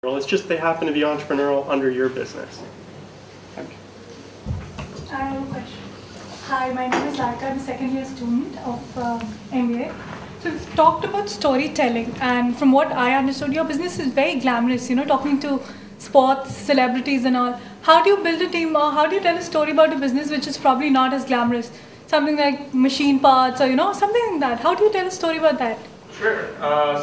It's just they happen to be entrepreneurial under your business. Thank you. I have a question. Hi, my name is Larka. I'm a second-year student of MBA. So we've talked about storytelling, and from what I understood, your business is very glamorous. You know, talking to sports, celebrities, and all. How do you build a team, or how do you tell a story about a business which is probably not as glamorous? Something like machine parts, or something like that. How do you tell a story about that? Sure.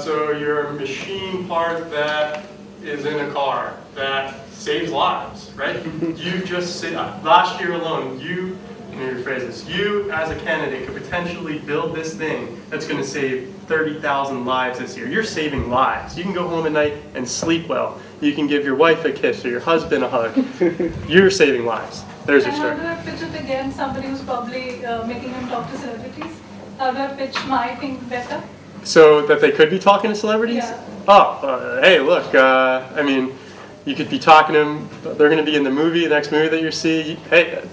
So you're a machine part that is in a car that saves lives, right? You just say, last year alone, let me rephrase this, you as a candidate could potentially build this thing that's going to save 30,000 lives this year. You're saving lives. You can go home at night and sleep well. You can give your wife a kiss or your husband a hug. You're saving lives. There's your story. And how do I pitch it against somebody who's probably making him talk to celebrities? How do I pitch my thing better? So that they could be talking to celebrities? Yeah. Oh, hey, look, I mean, you could be talking to them, they're going to be in the movie, the next movie that you see, hey,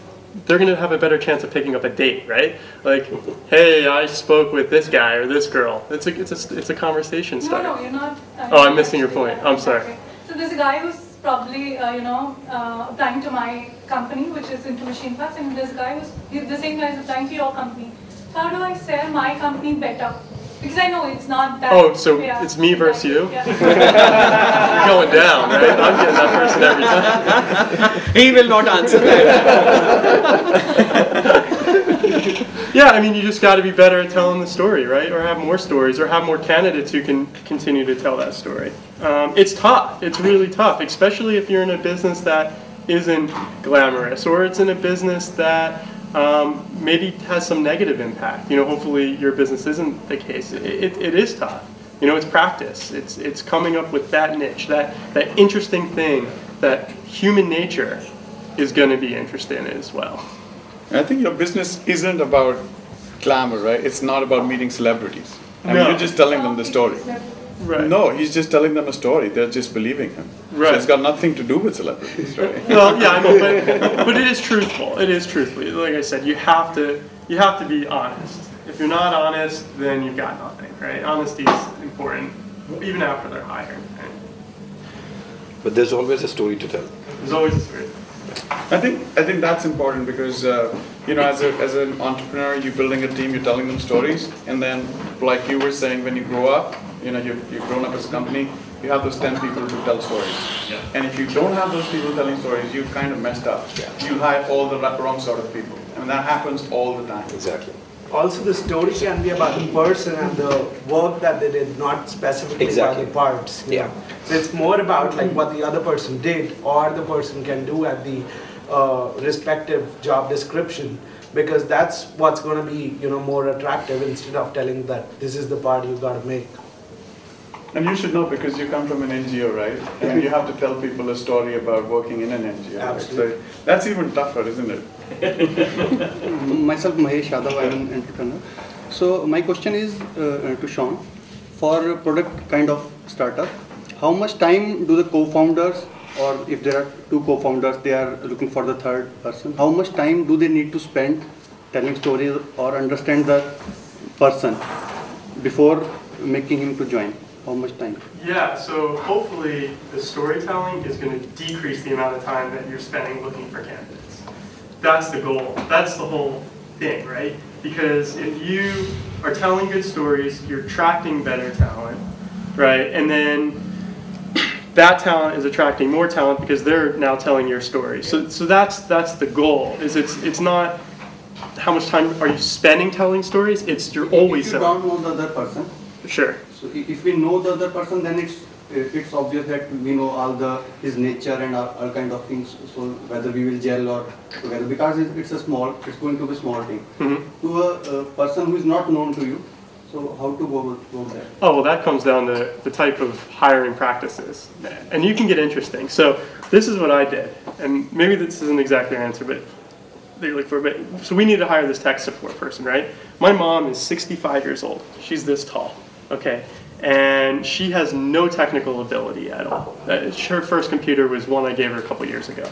they're going to have a better chance of picking up a date, right? Like, hey, I spoke with this guy or this girl. It's a conversation starter. No, you're not. Oh, I'm missing your point. I'm sorry. Okay. So there's a guy who's probably, applying to my company, which is into machine parts, and there's a guy the same guy is applying to your company. So how do I sell my company better? Because I know it's not that. Oh, so it's me versus you? Yeah. You're going down, right? I'm getting that person every time. He will not answer that. Yeah, I mean, you just got to be better at telling the story, right? Or have more stories, or have more candidates who can continue to tell that story. It's tough. It's really tough, especially if you're in a business that isn't glamorous, or it's in a business that maybe has some negative impact. Hopefully your business isn't the case. It is tough. It's practice. It's coming up with that niche, that interesting thing that human nature is going to be interested in as well. I think your business isn't about glamour, right? It's not about meeting celebrities. I mean, No. you're just telling them the story. Right. No, he's just telling them a story. They're just believing him. Right. So it's got nothing to do with celebrities, right? Well, yeah, I know, but it is truthful. It is truthful. Like I said, you have to be honest. If you're not honest, then you've got nothing, right? Honesty is important, even after they're hired. Right? But there's always a story to tell. There's always a story. I think that's important because as an entrepreneur, you're building a team, you're telling them stories, and then like you were saying, when you grow up, you've grown up as a company, you have those 10 people to tell stories. Yeah. And if you don't have those people telling stories, you've kind of messed up. Yeah. You hire all the wrong sort of people, and that happens all the time. Exactly. Also, the story can be about the person and the work that they did, not specifically about the parts. Yeah. So it's more about like what the other person did or the person can do at the respective job description, because that's what's going to be more attractive instead of telling that this is the part you got to make. And you should know because you come from an NGO, right? And you have to tell people a story about working in an NGO. Absolutely. Right? So that's even tougher, isn't it? Myself, Mahesh Yadav, I'm an entrepreneur. So my question is to Sean, for a product kind of startup, how much time do the co-founders, or if there are two co-founders, they are looking for the third person, how much time do they need to spend telling stories or understand the person before making him to join? How much time? Yeah, so hopefully the storytelling is going to decrease the amount of time that you're spending looking for candidates. That's the goal. That's the whole thing, right? Because if you are telling good stories, you're attracting better talent, right? And then that talent is attracting more talent because they're now telling your story. So that's the goal. It's not how much time are you spending telling stories. It's you're always if you don't know the other person. Sure. So if we know the other person, then it's obvious that we know all his nature and all kind of things. So whether we will gel or together, because it's going to be a small team. Mm-hmm. To a person who is not known to you, so how to go there? Oh, well, that comes down to the type of hiring practices, and you can get interesting. So this is what I did, and maybe this isn't exactly your answer, but they look for. But so we need to hire this tech support person, right? My mom is 65 years old. She's this tall. Okay, and she has no technical ability at all. Her first computer was one I gave her a couple years ago.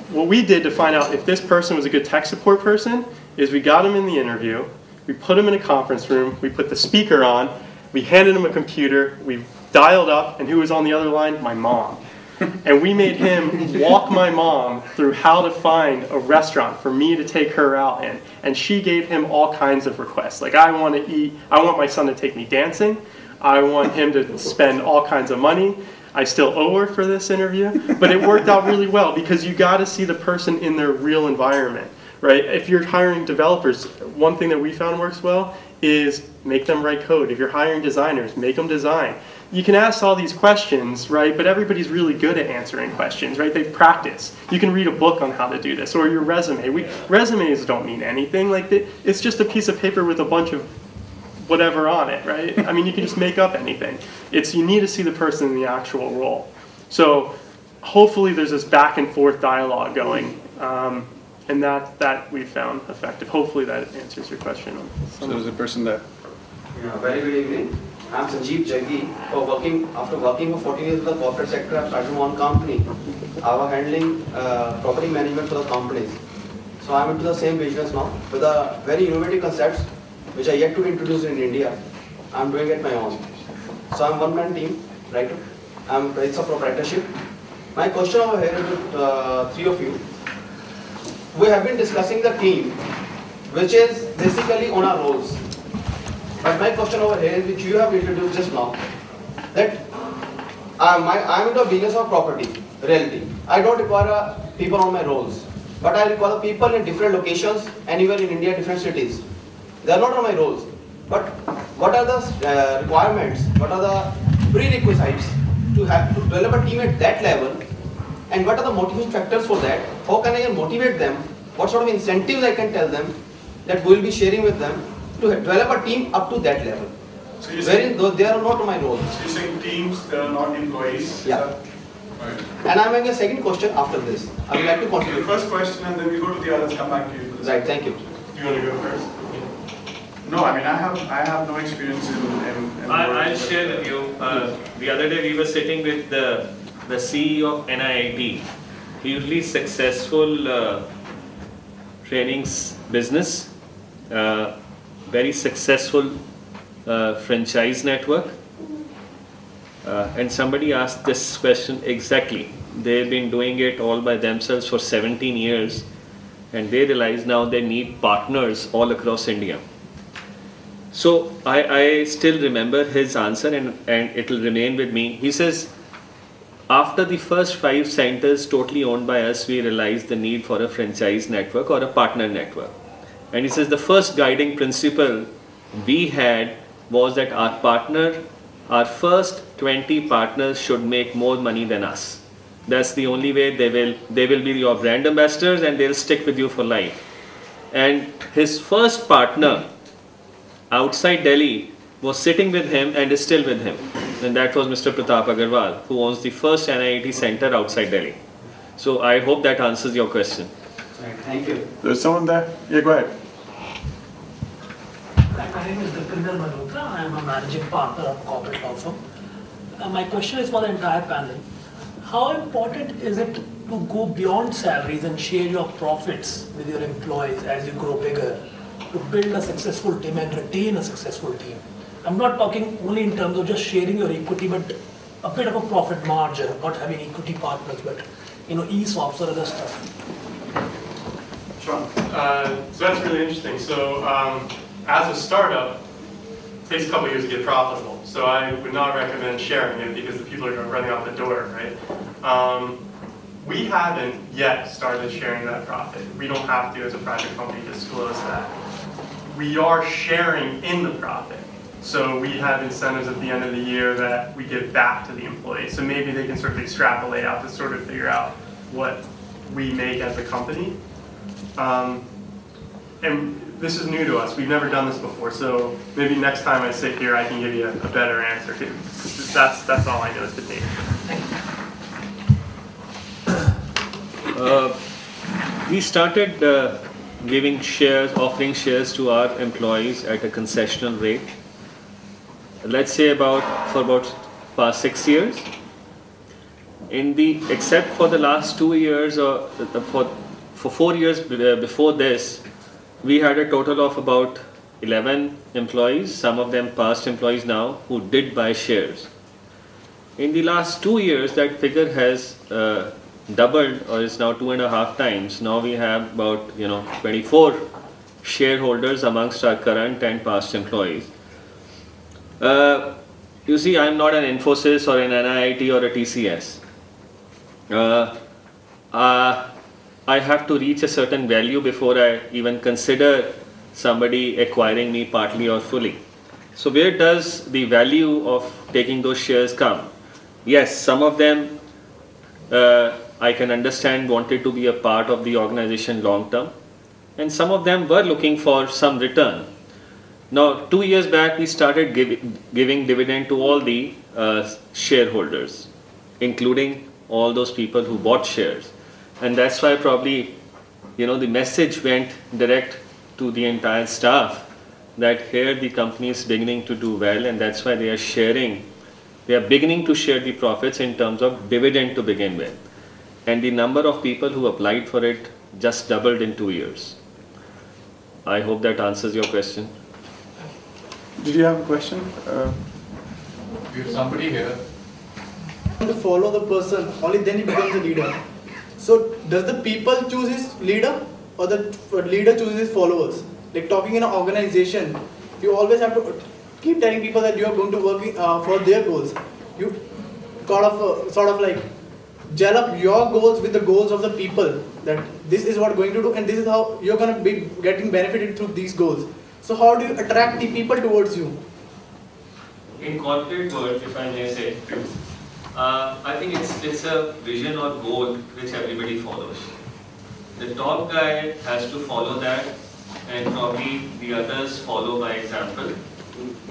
What we did to find out if this person was a good tech support person is we got him in the interview, we put him in a conference room, we put the speaker on, we handed him a computer, we dialed up, and who was on the other line? My mom. And we made him walk my mom through how to find a restaurant for me to take her out in. And she gave him all kinds of requests. Like, I want to eat, I want my son to take me dancing. I want him to spend all kinds of money. I still owe her for this interview. But it worked out really well because you got to see the person in their real environment, right? If you're hiring developers, one thing that we found works well is make them write code. If you're hiring designers, make them design. You can ask all these questions, right? But everybody's really good at answering questions, right? They've practiced. You can read a book on how to do this, or your resume. Resumes don't mean anything. Like, it's just a piece of paper with a bunch of whatever on it, right? I mean, you can just make up anything. You need to see the person in the actual role. So hopefully there's this back and forth dialogue going, and that we found effective. Hopefully that answers your question. So there's a person there. Yeah, very good evening. I'm Sanjeev Jaggi. After working for 14 years in the corporate sector, I started one company. I was handling property management for the companies. So I'm into the same business now with a very innovative concepts which I yet to introduce in India. I'm doing it my own. So I'm one-man team, right? It's a proprietorship. My question over here is with three of you. We have been discussing the team, which is basically on our roles. But my question over here, which you have introduced just now, that I'm in the business of property, realty. I don't require people on my roles, but I require people in different locations, anywhere in India, different cities. They are not on my roles. But what are the requirements? What are the prerequisites to develop a team at that level? And what are the motivation factors for that? How can I motivate them? What sort of incentives I can tell them that we will be sharing with them to develop a team up to that level? So you're Wherein they are not on my roles. So you're saying teams, they are not employees? Yeah. Right. And I'm having a second question after this. I would like to So the continue. first question, and then we go to the others, come back to you. Right, thank you. You want to go first? No, I mean, I have no experience in I'll share with you. The other day we were sitting with the CEO of NIIT, hugely successful trainings business, very successful franchise network. And somebody asked this question exactly. They've been doing it all by themselves for 17 years, and they realize now they need partners all across India. So I still remember his answer, and it will remain with me. He says, after the first 5 centers totally owned by us, we realized the need for a franchise network or a partner network. And he says the first guiding principle we had was that our first 20 partners should make more money than us. That's the only way they will be your brand ambassadors, and they'll stick with you for life. And his first partner outside Delhi was sitting with him and is still with him. And that was Mr. Pratap Agarwal, who owns the first NIIT center outside Delhi. So I hope that answers your question. Right, thank you. There's someone there? Yeah, go ahead. My name is Dipinder Malhotra. I am a managing partner of a corporate law firm. My question is for the entire panel. How important is it to go beyond salaries and share your profits with your employees as you grow bigger, to build a successful team and retain a successful team? I'm not talking only in terms of just sharing your equity, but a bit of a profit margin, not having equity partners, but ESOPs or other stuff. Sure. So that's really interesting. So as a startup, it takes a couple years to get profitable. So I would not recommend sharing it because the people are running out the door, right? We haven't yet started sharing that profit. We don't have to, as a private company, disclose that. We are sharing in the profit. So we have incentives at the end of the year that we give back to the employees. So maybe they can sort of extrapolate out to sort of figure out what we make as a company. And this is new to us. We've never done this before. So maybe next time I sit here, I can give you a better answer. That's all I know to date. We started giving shares, offering shares to our employees at a concessional rate. Let's say for about past 6 years. Except for the last 2 years or for 4 years before this, we had a total of about 11 employees, some of them past employees now, who did buy shares. In the last 2 years, that figure has doubled, or is now 2.5 times. Now we have about 24 shareholders amongst our current and past employees. You see, I'm not an Infosys or an NIIT or a TCS. I have to reach a certain value before I even consider somebody acquiring me partly or fully. So where does the value of taking those shares come? Yes, some of them I can understand wanted to be a part of the organization long term, and some of them were looking for some return. Now 2 years back we started giving dividend to all the shareholders, including all those people who bought shares. And that's why probably the message went direct to the entire staff that here the company is beginning to do well, and that's why they are beginning to share the profits in terms of dividend to begin with. And the number of people who applied for it just doubled in 2 years. I hope that answers your question. Did you have a question? We have somebody here. To follow the person, only then he becomes a leader. So does the people choose his leader, or the leader chooses his followers? Like talking in an organization, you always have to keep telling people that you are going to work for their goals. You sort of like gel up your goals with the goals of the people, that this is what you're going to do and this is how you're going to be getting benefited through these goals. So how do you attract the people towards you? In corporate world, if I may say, I think it's a vision or goal which everybody follows. The top guy has to follow that, and probably the others follow by example.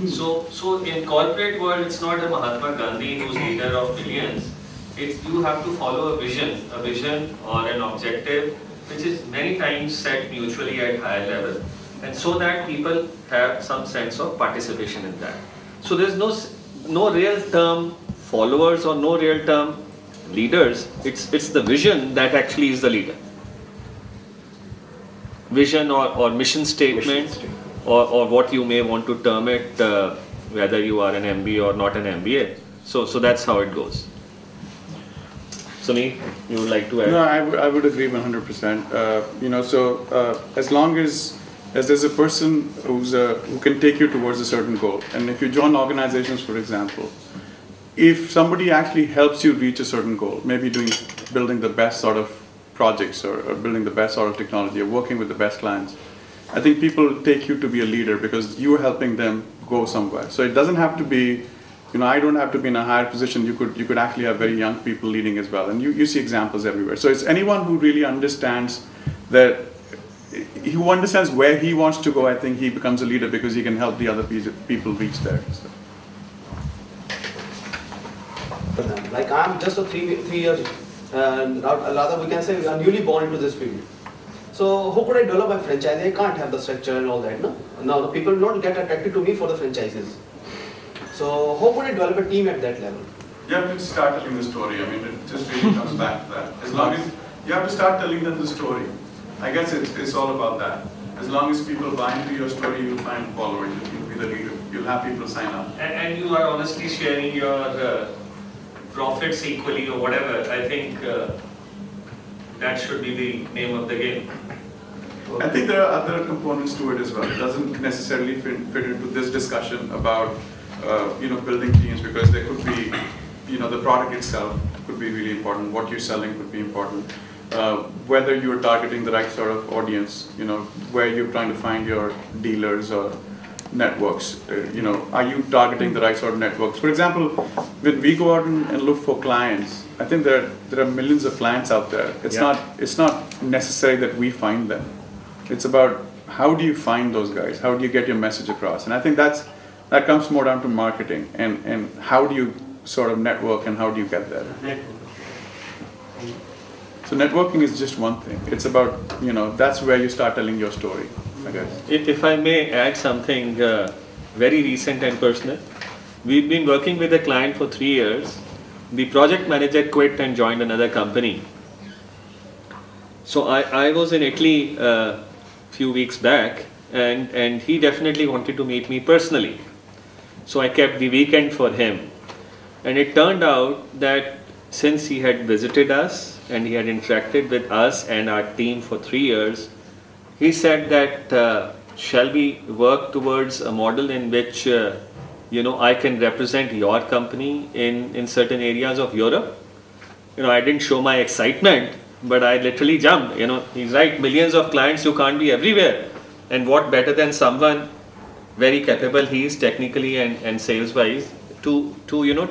So in corporate world, it's not a Mahatma Gandhi who's leader of millions. It's you have to follow a vision or an objective which is many times set mutually at higher level, and so that people have some sense of participation in that. So there's no real term followers or no real term leaders. It's the vision that actually is the leader. Vision or mission statement, or what you may want to term it, whether you are an MBA or not an MBA. So that's how it goes. Sunil, you would like to add? No, I would agree 100%. So as long as there's a person who can take you towards a certain goal, and if you join organizations, for example, if somebody actually helps you reach a certain goal, maybe building the best sort of projects or building the best sort of technology or working with the best clients, I think people take you to be a leader because you are helping them go somewhere. So it doesn't have to be, I don't have to be in a higher position. You could actually have very young people leading as well, and you see examples everywhere. So it's anyone who really understands that, who understands where he wants to go. I think he becomes a leader because he can help the other people reach there. So. Like I'm just a three years, rather we can say I'm newly born into this field. So how could I develop my franchise? I can't have the structure and all that, no? Now the people don't get attracted to me for the franchises. So how could I develop a team at that level? You have to start telling the story. I mean, it just really comes back to that. As long as you have to start telling them the story. I guess it's all about that. As long as people buy into your story, you'll find followers. You'll be the leader. You'll have people sign up. And you are honestly sharing your profits equally or whatever. I think that should be the name of the game. I think there are other components to it as well. It doesn't necessarily fit into this discussion about building teams, because there could be, the product itself could be really important. What you're selling could be important. Whether you're targeting the right sort of audience, where you're trying to find your dealers or networks, are you targeting the right sort of networks? For example, when we go out and look for clients, I think there are millions of clients out there. It's not necessary that we find them. It's about how do you find those guys? How do you get your message across? And I think that comes more down to marketing and how do you sort of network and how do you get there? So networking is just one thing. It's about, that's where you start telling your story, I guess. If I may add something very recent and personal. We've been working with a client for 3 years. The project manager quit and joined another company. So I was in Italy a few weeks back, and he definitely wanted to meet me personally. So I kept the weekend for him. And it turned out that since he had visited us and he had interacted with us and our team for 3 years, he said that shall we work towards a model in which I can represent your company in certain areas of Europe. I didn't show my excitement, but I literally jumped. He's right, millions of clients, you can't be everywhere. And what better than someone very capable he is technically and sales wise to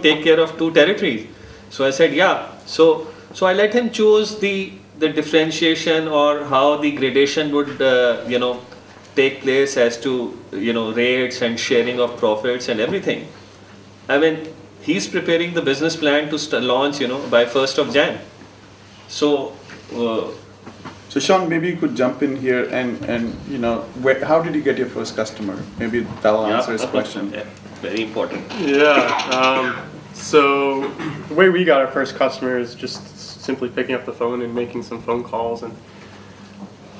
take care of 2 territories. So I said, yeah. So I let him choose the differentiation or how the gradation would take place as to rates and sharing of profits and everything. I mean, he's preparing the business plan to launch by 1st of Jan. So So Sean, maybe you could jump in here and how did you get your first customer? Maybe that'll answer his question. Yeah, very important. Yeah. So the way we got our first customer is just simply picking up the phone and making some phone calls and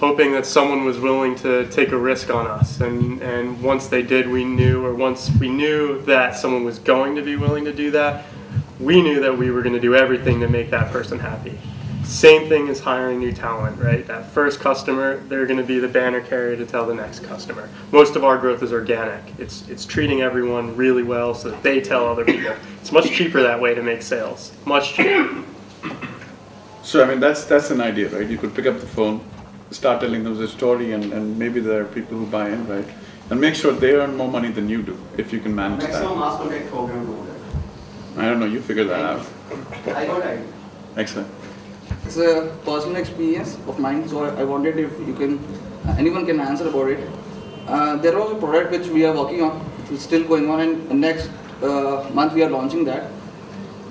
hoping that someone was willing to take a risk on us. And once they did, once we knew that someone was going to be willing to do that, we knew that we were going to do everything to make that person happy. Same thing as hiring new talent, right? That first customer, they're going to be the banner carrier to tell the next customer. Most of our growth is organic. It's treating everyone really well so that they tell other people. It's much cheaper that way to make sales. Much cheaper. So I mean, that's an idea, right? You could pick up the phone, start telling them the story, and maybe there are people who buy in, right? And make sure they earn more money than you do, if you can manage Maximum that. mass contact program over there. I don't know, you figure that out. I got it. Excellent. It's a personal experience of mine, so I wanted if you can, anyone can answer about it. There was a product which we are working on, it's still going on, and next month we are launching that.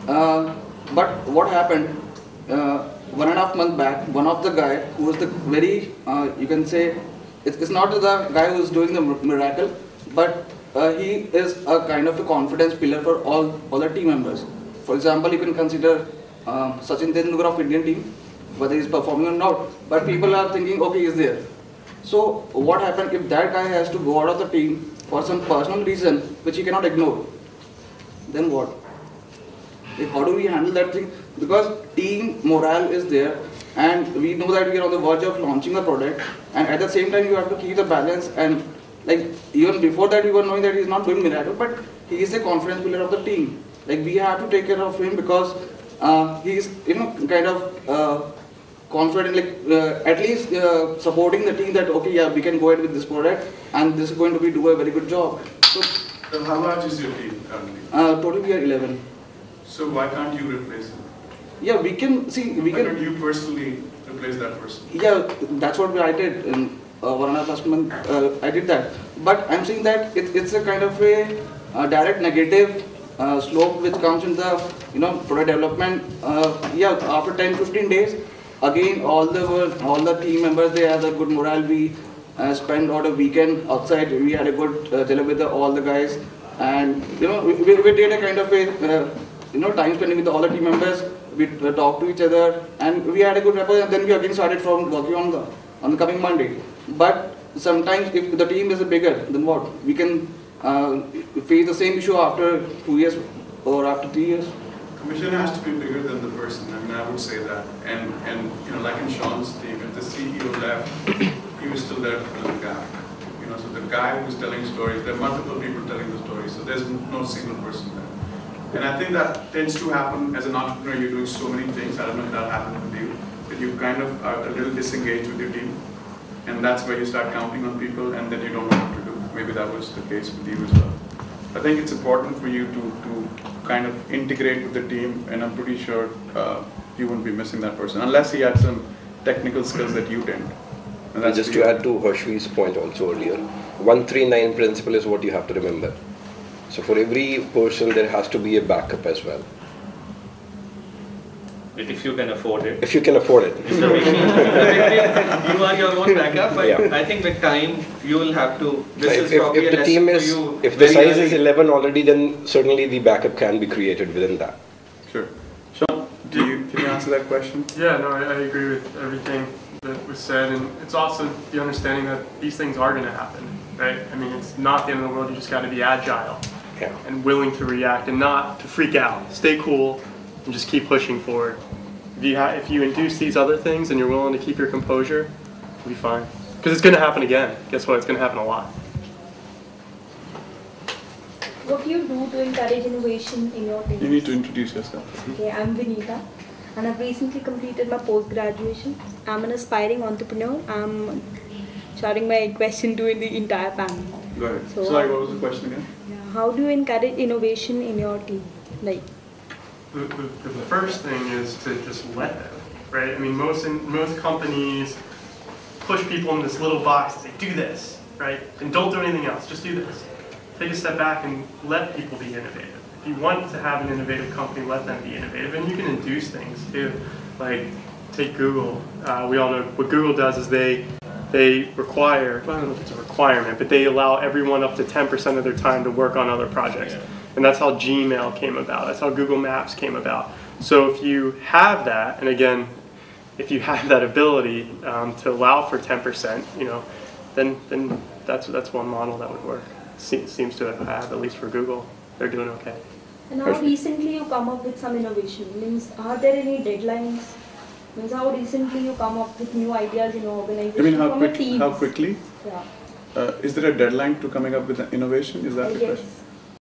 But what happened, 1.5 months back, one of the guy who was the very, you can say, it's not the guy who is doing the miracle, but he is a kind of a confidence pillar for all the team members. For example, you can consider Sachin Tendulkar of Indian team, whether he's performing or not, but people are thinking, okay, he's there. So what happened if that guy has to go out of the team for some personal reason which he cannot ignore? Then what? Like, how do we handle that thing? Because team morale is there, and we know that we are on the verge of launching a product, and at the same time you have to keep the balance. And like even before that we were knowing that he's not doing miracle, but he is a confidence pillar of the team. Like we have to take care of him because he's kind of confident, like at least supporting the team that okay, yeah, we can go ahead with this product and this is going to be do a very good job. So how large is your team currently? Totally we are 11. So why can't you replace him? Yeah, we can see. Why can't you personally replace that person? Yeah, that's what I did in 1.5 month. I did that, but I'm saying that it's a kind of a direct negative slope which comes in the product development. Yeah, after 10-15 days, again all the team members, they have a good morale. We spent all the weekend outside. We had a good dinner with all the guys, and we did a kind of a time spending with all the team members. We talked to each other, and we had a good rapport. And then we again started from working on the coming Monday. But sometimes if the team is bigger, then what? We can face the same issue after 2 years or after 3 years. Commission has to be bigger than the person. I mean, I would say that. And like in Sean's team, if the CEO left, he was still there to fill the gap. So the guy who's telling stories, there are multiple people telling the stories, so there's no single person there. And I think that tends to happen as an entrepreneur. You're doing so many things. I don't know if that happened with you, but you kind of are a little disengaged with your team, and that's where you start counting on people, and then you don't know what to do. Maybe that was the case with you as well. I think it's important for you to kind of integrate with the team, and I'm pretty sure you won't be missing that person unless he had some technical skills that you didn't. And that's just to add to Harshvi's point also earlier, 139 principle is what you have to remember. So for every person there has to be a backup as well. But if you can afford it. If you can afford it. You are your own backup, but yeah. I think with time you will have to. If the team is, if the size is 11 already, then certainly the backup can be created within that. Sure. Sean, can you answer that question? Yeah, no, I agree with everything that was said, and it's also the understanding that these things are going to happen, right? I mean, it's not the end of the world. You just got to be agile. Yeah. and willing to react and not to freak out. Stay cool and just keep pushing forward. If you induce these other things and you're willing to keep your composure, you'll be fine. Because it's going to happen again. Guess what? It's going to happen a lot. What do you do to encourage innovation in your team? You need to introduce yourself. Okay, I'm Vinita, and I've recently completed my post-graduation. I'm an aspiring entrepreneur. I'm shouting my question to the entire panel. Go ahead. So, Sorry, what was the question again? Yeah, how do you encourage innovation in your team? Like, the first thing is to just let them, right? I mean, most companies push people in this little box and say, do this, right? And don't do anything else, just do this. Take a step back and let people be innovative. If you want to have an innovative company, let them be innovative. And you can induce things too. Like, take Google. We all know what Google does is they require, well, I don't know if it's a requirement, but they allow everyone up to 10% of their time to work on other projects. And that's how Gmail came about. That's how Google Maps came about. So if you have that, and again, if you have that ability to allow for 10%, then that's one model that would work. Seems to have, at least for Google. They're doing okay. and how recently you come up with some innovation? Means, are there any deadlines? Means, how recently you come up with new ideas in your organization? I mean, from a team? how quickly? Yeah. Is there a deadline to coming up with an innovation? Is that the Yes. question?